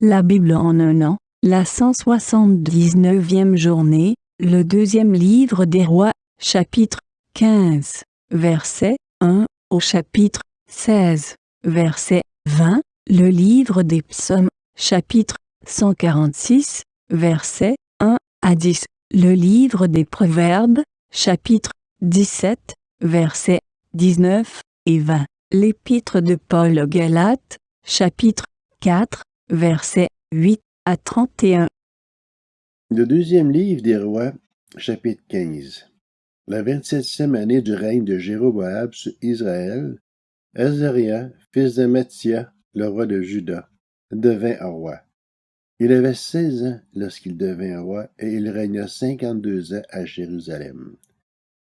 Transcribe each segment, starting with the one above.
La Bible en un an, la 179e journée, le deuxième livre des rois, chapitre 15, verset 1 au chapitre 16, verset 20, le livre des psaumes, chapitre 146, verset 1 à 10, le livre des proverbes, chapitre 17, verset 19 et 20, l'épître de Paul aux Galates, chapitre 4, versets 8 à 31. Le deuxième livre des rois, chapitre 15. La 27e année du règne de Jéroboam sur Israël, Azariah, fils de Mathia, le roi de Juda, devint roi. Il avait 16 ans lorsqu'il devint roi et il régna 52 ans à Jérusalem.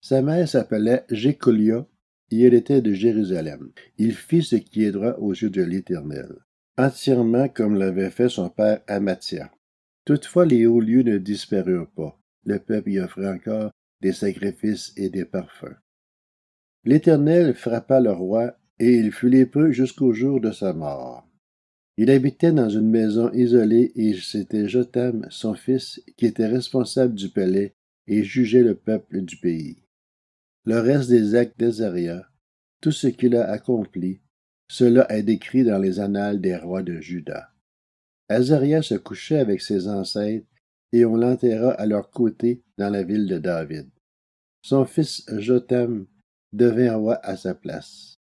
Sa mère s'appelait Jécolia et elle était de Jérusalem. Il fit ce qui est droit aux yeux de l'Éternel, entièrement comme l'avait fait son père Amathia. Toutefois, les hauts lieux ne disparurent pas. Le peuple y offrait encore des sacrifices et des parfums. L'Éternel frappa le roi, et il fut lépreux jusqu'au jour de sa mort. Il habitait dans une maison isolée, et c'était Jotham, son fils, qui était responsable du palais et jugeait le peuple du pays. Le reste des actes d'Azariah, tout ce qu'il a accompli, cela est décrit dans les annales des rois de Juda. Azariah se couchait avec ses ancêtres, et on l'enterra à leur côté dans la ville de David. Son fils Jotham devint roi à sa place.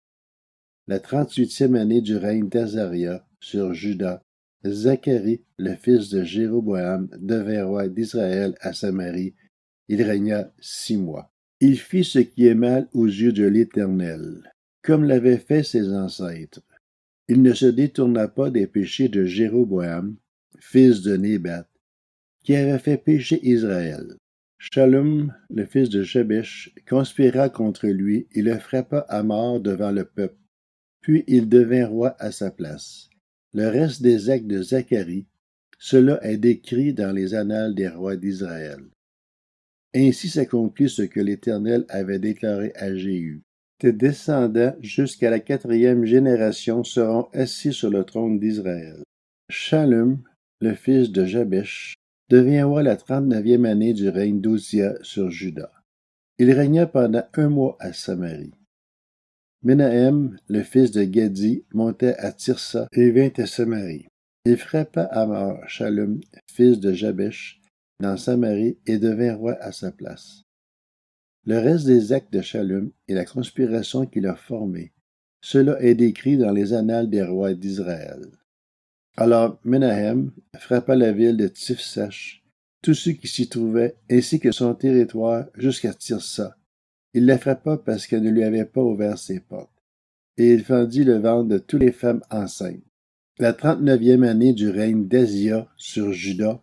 La 38e année du règne d'Azariah sur Juda, Zacharie, le fils de Jéroboam, devint roi d'Israël à Samarie. Il régna 6 mois. Il fit ce qui est mal aux yeux de l'Éternel, comme l'avaient fait ses ancêtres. Il ne se détourna pas des péchés de Jéroboam, fils de Nébat, qui avait fait pécher Israël. Shallum, le fils de Jabesh, conspira contre lui et le frappa à mort devant le peuple. Puis il devint roi à sa place. Le reste des actes de Zacharie, cela est décrit dans les annales des rois d'Israël. Ainsi s'accomplit ce que l'Éternel avait déclaré à Jéhu. Tes descendants jusqu'à la 4e génération seront assis sur le trône d'Israël. Shallum, le fils de Jabesh, devient roi la 39e année du règne d'Ozia sur Juda. Il régna pendant 1 mois à Samarie. Menahem, le fils de Gadi, montait à Tirsa et vint à Samarie. Il frappa à mort Shallum, fils de Jabesh, dans Samarie et devint roi à sa place. Le reste des actes de Shallum et la conspiration qu'il a formée, cela est décrit dans les annales des rois d'Israël. Alors Menahem frappa la ville de Tifsach, tous ceux qui s'y trouvaient, ainsi que son territoire jusqu'à Tirsa. Il la frappa parce qu'elle ne lui avait pas ouvert ses portes, et il fendit le ventre de toutes les femmes enceintes. La 39e année du règne d'Azia sur Juda,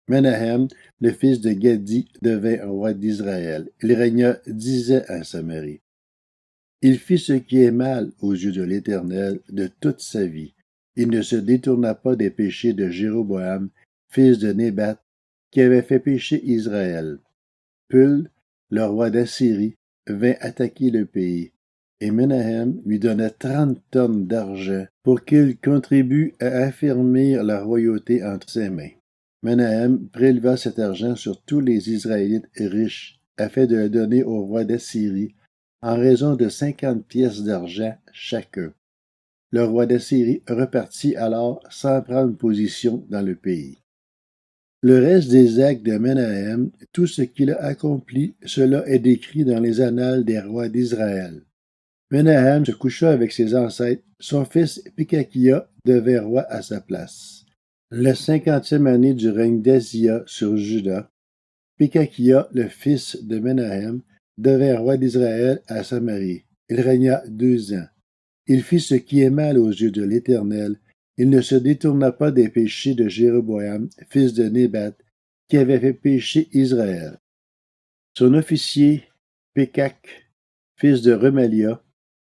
Menahem, le fils de Gadi, devint roi d'Israël. Il régna 10 ans à Samarie. Il fit ce qui est mal aux yeux de l'Éternel de toute sa vie. Il ne se détourna pas des péchés de Jéroboam, fils de Nébat, qui avait fait pécher Israël. Pul, le roi d'Assyrie, vint attaquer le pays, et Menahem lui donna 30 tonnes d'argent pour qu'il contribue à affermir la royauté entre ses mains. Menahem préleva cet argent sur tous les Israélites riches, afin de le donner au roi d'Assyrie, en raison de 50 pièces d'argent chacun. Le roi d'Assyrie repartit alors sans prendre position dans le pays. Le reste des actes de Menahem, tout ce qu'il a accompli, cela est décrit dans les annales des rois d'Israël. Menahem se coucha avec ses ancêtres, son fils Pekakia devint roi à sa place. La 50e année du règne d'Azia sur Juda, Pekakia, le fils de Menahem, devint roi d'Israël à Samarie. Il régna 2 ans. Il fit ce qui est mal aux yeux de l'Éternel. Il ne se détourna pas des péchés de Jéroboam, fils de Nébat, qui avait fait pécher Israël. Son officier, Pékak, fils de Remalia,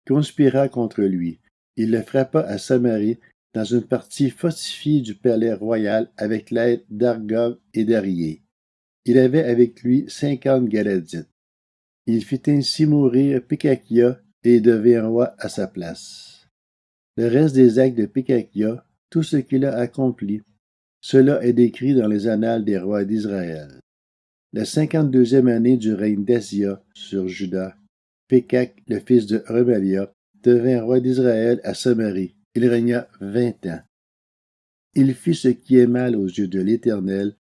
conspira contre lui. Il le frappa à Samarie, dans une partie fortifiée du palais royal avec l'aide d'Argob et d'Arié. Il avait avec lui 50 Galadites. Il fit ainsi mourir Pékakia et devint roi à sa place. Le reste des actes de Pékakia, tout ce qu'il a accompli. Cela est décrit dans les annales des rois d'Israël. La 52e année du règne d'Asia sur Juda, Pékak, le fils de Remalia, devint roi d'Israël à Samarie. Il régna 20 ans. Il fit ce qui est mal aux yeux de l'Éternel.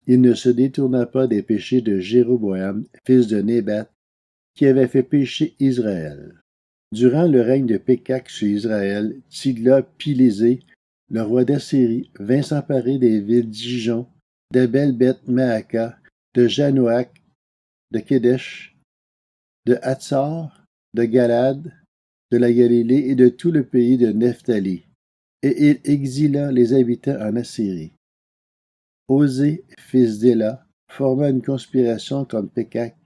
Il ne se détourna pas des péchés de Jéroboam, fils de Nébat, qui avait fait pécher Israël. Durant le règne de Pékak sur Israël, Tigla-Pilésé, le roi d'Assyrie, vint s'emparer des villes d'Ijon, d'Abel-Beth-Maaka, de Janoach, de Kédesh, de Hatzor, de Galad, de la Galilée et de tout le pays de Nephtali, et il exila les habitants en Assyrie. Osée, fils d'Éla, forma une conspiration contre Pékak,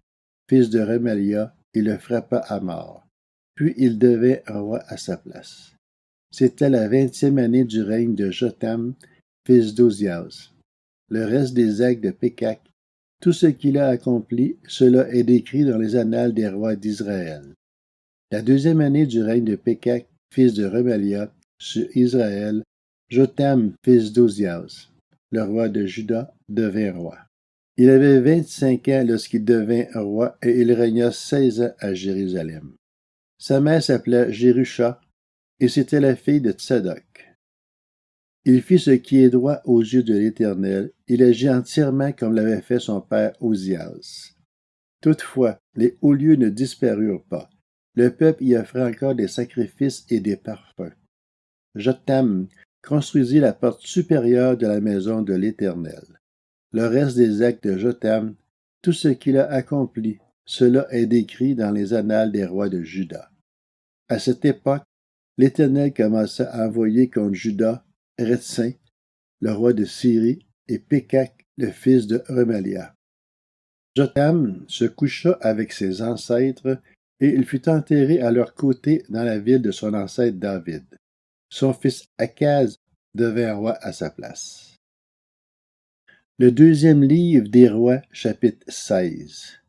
fils de Remalia, et le frappa à mort. Puis il devint roi à sa place. C'était la 20e année du règne de Jotham, fils d'Ozias. Le reste des actes de Pékak, tout ce qu'il a accompli, cela est décrit dans les annales des rois d'Israël. La 2e année du règne de Pékak, fils de Remalia, sur Israël, Jotham, fils d'Ozias, le roi de Juda, devint roi. Il avait 25 ans lorsqu'il devint roi et il régna 16 ans à Jérusalem. Sa mère s'appelait Jérusha et c'était la fille de Tsadok. Il fit ce qui est droit aux yeux de l'Éternel. Il agit entièrement comme l'avait fait son père Ozias. Toutefois, les hauts lieux ne disparurent pas. Le peuple y offrait encore des sacrifices et des parfums. Jotham construisit la porte supérieure de la maison de l'Éternel. Le reste des actes de Jotham, tout ce qu'il a accompli, cela est décrit dans les annales des rois de Juda. À cette époque, l'Éternel commença à envoyer contre Juda Rétsin, le roi de Syrie, et Pékak, le fils de Remalia. Jotham se coucha avec ses ancêtres et il fut enterré à leur côté dans la ville de son ancêtre David. Son fils Akaz devint roi à sa place. Le deuxième livre des rois, chapitre 16.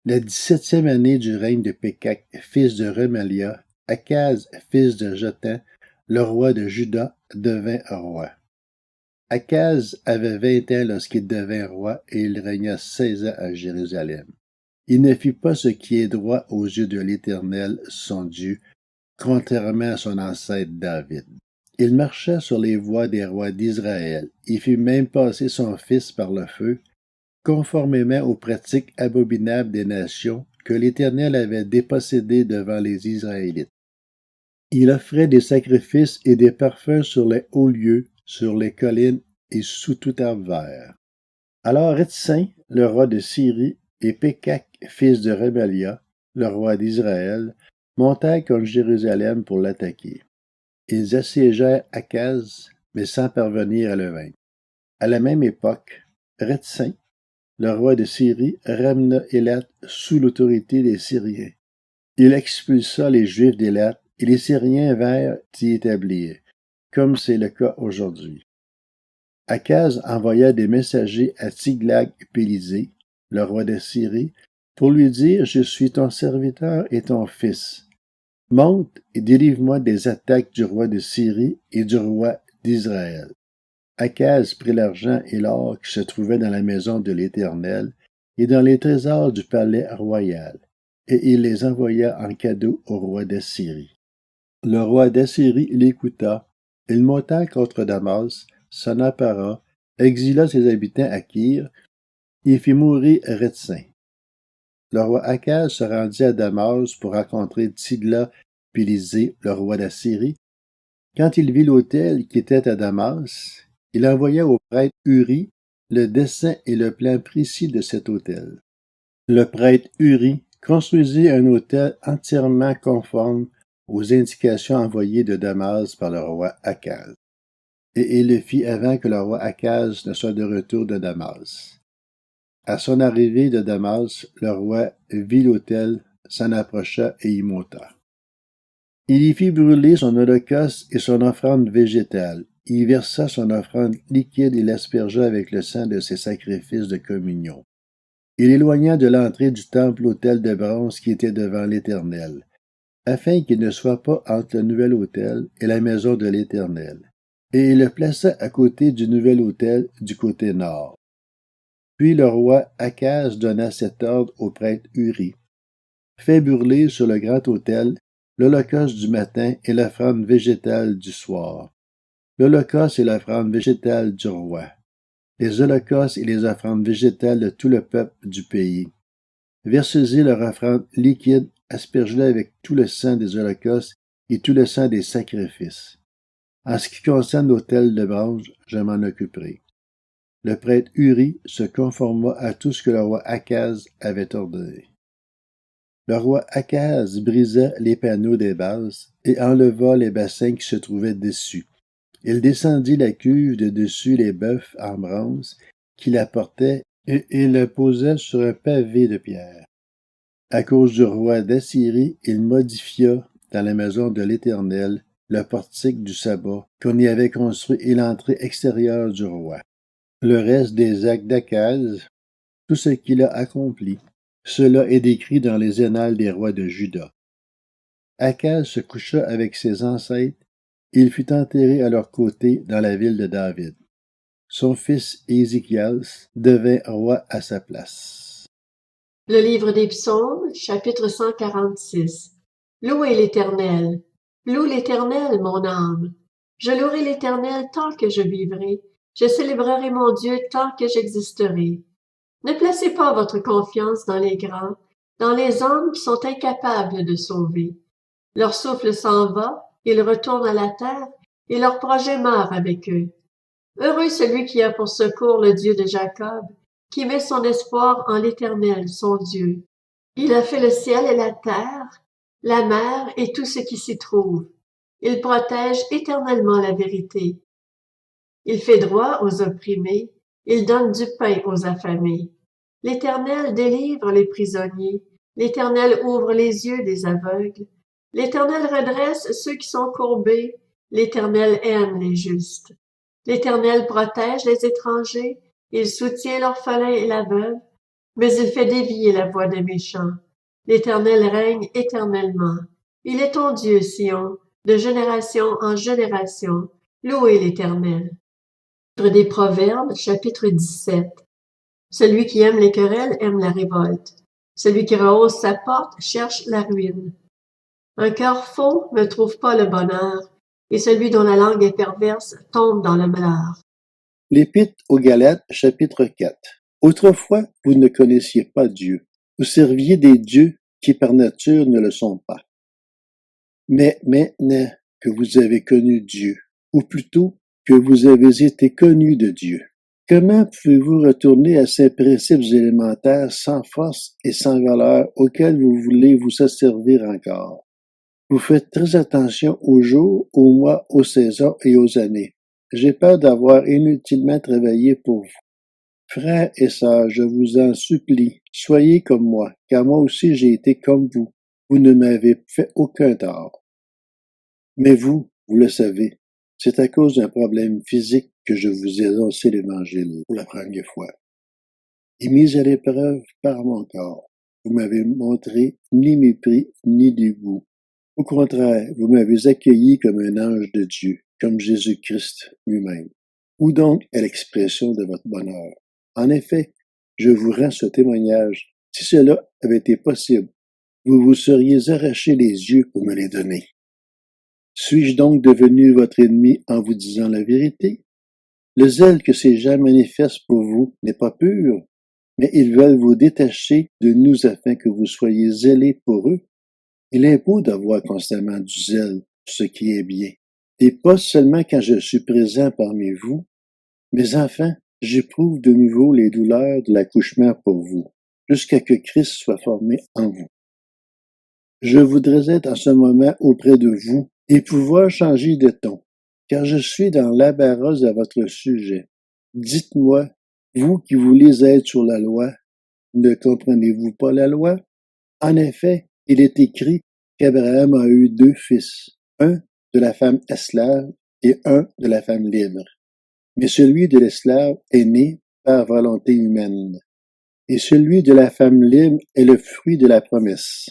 La 17e année du règne de Pékak, fils de Remalia, Akaz, fils de Jotham, le roi de Juda, devint roi. Akaz avait 20 ans lorsqu'il devint roi et il régna 16 ans à Jérusalem. Il ne fit pas ce qui est droit aux yeux de l'Éternel, son Dieu, contrairement à son ancêtre David. Il marcha sur les voies des rois d'Israël. Il fit même passer son fils par le feu, conformément aux pratiques abominables des nations que l'Éternel avait dépossédées devant les Israélites. Il offrait des sacrifices et des parfums sur les hauts lieux, sur les collines et sous tout arbre vert. Alors Rétsin, le roi de Syrie, et Pékak, fils de Remalia, le roi d'Israël, montèrent contre Jérusalem pour l'attaquer. Ils assiégèrent Akaz, mais sans parvenir à le vaincre. À la même époque, Rétsin, le roi de Syrie, ramena Élat sous l'autorité des Syriens. Il expulsa les Juifs d'Élat et les Syriens vinrent y établir, comme c'est le cas aujourd'hui. Akaz envoya des messagers à Tiglag-Pilésé, le roi de Syrie, pour lui dire « Je suis ton serviteur et ton fils. Monte et délivre-moi des attaques du roi de Syrie et du roi d'Israël. » Akaz prit l'argent et l'or qui se trouvaient dans la maison de l'Éternel et dans les trésors du palais royal, et il les envoya en cadeau au roi d'Assyrie. Le roi d'Assyrie l'écouta. Il monta contre Damas, s'en empara, exila ses habitants à Kyr, et fit mourir Rétsin. Le roi Akaz se rendit à Damas pour rencontrer Tigla-Pilésé, le roi d'Assyrie. Quand il vit l'autel qui était à Damas, il envoya au prêtre Uri le dessin et le plan précis de cet autel. Le prêtre Uri construisit un autel entièrement conforme aux indications envoyées de Damas par le roi Akaz. Et il le fit avant que le roi Akaz ne soit de retour de Damas. À son arrivée de Damas, le roi vit l'autel, s'en approcha et y monta. Il y fit brûler son holocauste et son offrande végétale. Il y versa son offrande liquide et l'aspergea avec le sang de ses sacrifices de communion. Il éloigna de l'entrée du temple l'autel de bronze qui était devant l'Éternel, afin qu'il ne soit pas entre le nouvel autel et la maison de l'Éternel. et il le plaça à côté du nouvel autel du côté nord. Puis le roi Akaz donna cet ordre au prêtre Uri. Fais brûler sur le grand autel l'holocauste du matin et l'offrande végétale du soir. L'holocauste et l'offrande végétale du roi. Les holocaustes et les offrandes végétales de tout le peuple du pays. Versez-y leur offrande liquide, aspergez-la avec tout le sang des holocaustes et tout le sang des sacrifices. En ce qui concerne l'autel de bronze, je m'en occuperai. Le prêtre Uri se conforma à tout ce que le roi Akaz avait ordonné. Le roi Akaz brisa les panneaux des vases et enleva les bassins qui se trouvaient dessus. Il descendit la cuve de dessus les bœufs en bronze qu'il apportait et il le posa sur un pavé de pierre. À cause du roi d'Assyrie, il modifia dans la maison de l'Éternel le portique du sabbat qu'on y avait construit et l'entrée extérieure du roi. Le reste des actes d'Akaz, tout ce qu'il a accompli, cela est décrit dans les annales des rois de Juda. Akaz se coucha avec ses ancêtres, et il fut enterré à leur côté dans la ville de David. Son fils Ézéchias devint roi à sa place. Le livre des Psaumes, chapitre 146. Louez l'Éternel. Loue l'Éternel, mon âme. Je louerai l'Éternel tant que je vivrai. Je célébrerai mon Dieu tant que j'existerai. Ne placez pas votre confiance dans les grands, dans les hommes qui sont incapables de sauver. Leur souffle s'en va, ils retournent à la terre, et leur projet meurt avec eux. Heureux celui qui a pour secours le Dieu de Jacob, qui met son espoir en l'Éternel, son Dieu. Il a fait le ciel et la terre, la mer et tout ce qui s'y trouve. Il protège éternellement la vérité. Il fait droit aux opprimés, il donne du pain aux affamés. L'Éternel délivre les prisonniers, l'Éternel ouvre les yeux des aveugles. L'Éternel redresse ceux qui sont courbés, l'Éternel aime les justes. L'Éternel protège les étrangers, il soutient l'orphelin et la veuve, mais il fait dévier la voie des méchants. L'Éternel règne éternellement. Il est ton Dieu, Sion, de génération en génération. Louez l'Éternel. Livre des Proverbes, chapitre 17. Celui qui aime les querelles aime la révolte. Celui qui rehausse sa porte cherche la ruine. Un cœur faux ne trouve pas le bonheur, et celui dont la langue est perverse tombe dans le malheur. L'Épître aux Galates, chapitre 4. Autrefois, vous ne connaissiez pas Dieu. Vous serviez des dieux qui par nature ne le sont pas. Mais maintenant que vous avez connu Dieu, ou plutôt que vous avez été connus de Dieu, comment pouvez-vous retourner à ces principes élémentaires sans force et sans valeur auxquels vous voulez vous asservir encore? Vous faites très attention aux jours, aux mois, aux saisons et aux années. J'ai peur d'avoir inutilement travaillé pour vous. Frères et sœurs, je vous en supplie, soyez comme moi, car moi aussi j'ai été comme vous. Vous ne m'avez fait aucun tort. Mais vous le savez, c'est à cause d'un problème physique que je vous ai annoncé l'Évangile pour la première fois. Et mis à l'épreuve par mon corps, vous m'avez montré ni mépris ni dégoût. Au contraire, vous m'avez accueilli comme un ange de Dieu, comme Jésus-Christ lui-même. Où donc est l'expression de votre bonheur? En effet, je vous rends ce témoignage. Si cela avait été possible, vous vous seriez arraché les yeux pour me les donner. Suis-je donc devenu votre ennemi en vous disant la vérité? Le zèle que ces gens manifestent pour vous n'est pas pur, mais ils veulent vous détacher de nous afin que vous soyez zélés pour eux. Il est beau d'avoir constamment du zèle pour ce qui est bien, et pas seulement quand je suis présent parmi vous. Mes enfants, j'éprouve de nouveau les douleurs de l'accouchement pour vous, jusqu'à que Christ soit formé en vous. Je voudrais être en ce moment auprès de vous et pouvoir changer de ton, car je suis dans l'embarras à votre sujet. Dites-moi, vous qui voulez être sur la loi, ne comprenez-vous pas la loi? En effet, il est écrit qu'Abraham a eu 2 fils, un de la femme esclave et un de la femme libre. Mais celui de l'esclave est né par volonté humaine, et celui de la femme libre est le fruit de la promesse.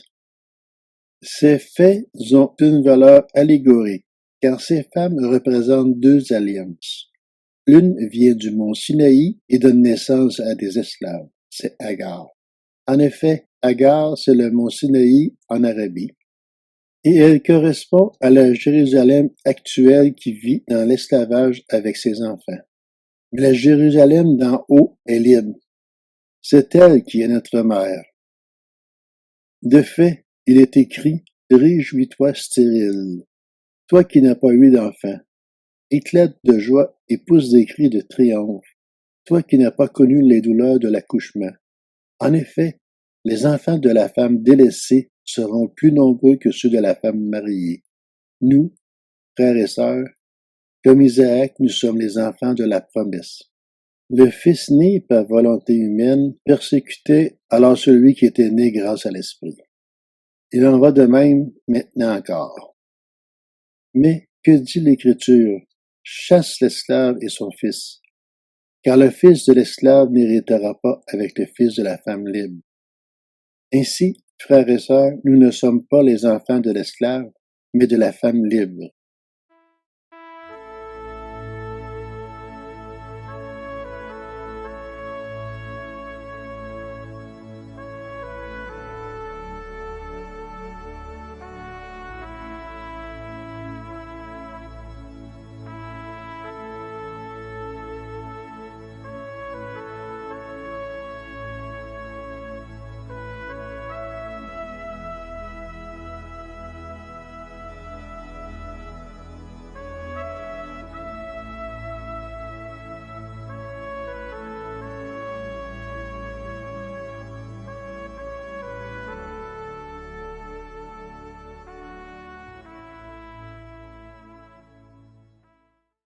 Ces faits ont une valeur allégorique, car ces femmes représentent deux alliances. L'une vient du mont Sinaï et donne naissance à des esclaves. C'est Agar. En effet, Agar, c'est le mont Sinaï en Arabie. Et elle correspond à la Jérusalem actuelle qui vit dans l'esclavage avec ses enfants. Mais la Jérusalem d'en haut est libre. C'est elle qui est notre mère. De fait, il est écrit, réjouis-toi stérile, toi qui n'as pas eu d'enfant. Éclate de joie et pousse des cris de triomphe, toi qui n'as pas connu les douleurs de l'accouchement. En effet, les enfants de la femme délaissée seront plus nombreux que ceux de la femme mariée. Nous, frères et sœurs, comme Isaac, nous sommes les enfants de la promesse. Le Fils né par volonté humaine persécutait alors celui qui était né grâce à l'Esprit. Il en va de même maintenant encore. Mais que dit l'Écriture? Chasse l'esclave et son fils, car le fils de l'esclave n'héritera pas avec le fils de la femme libre. Ainsi, frères et sœurs, nous ne sommes pas les enfants de l'esclave, mais de la femme libre.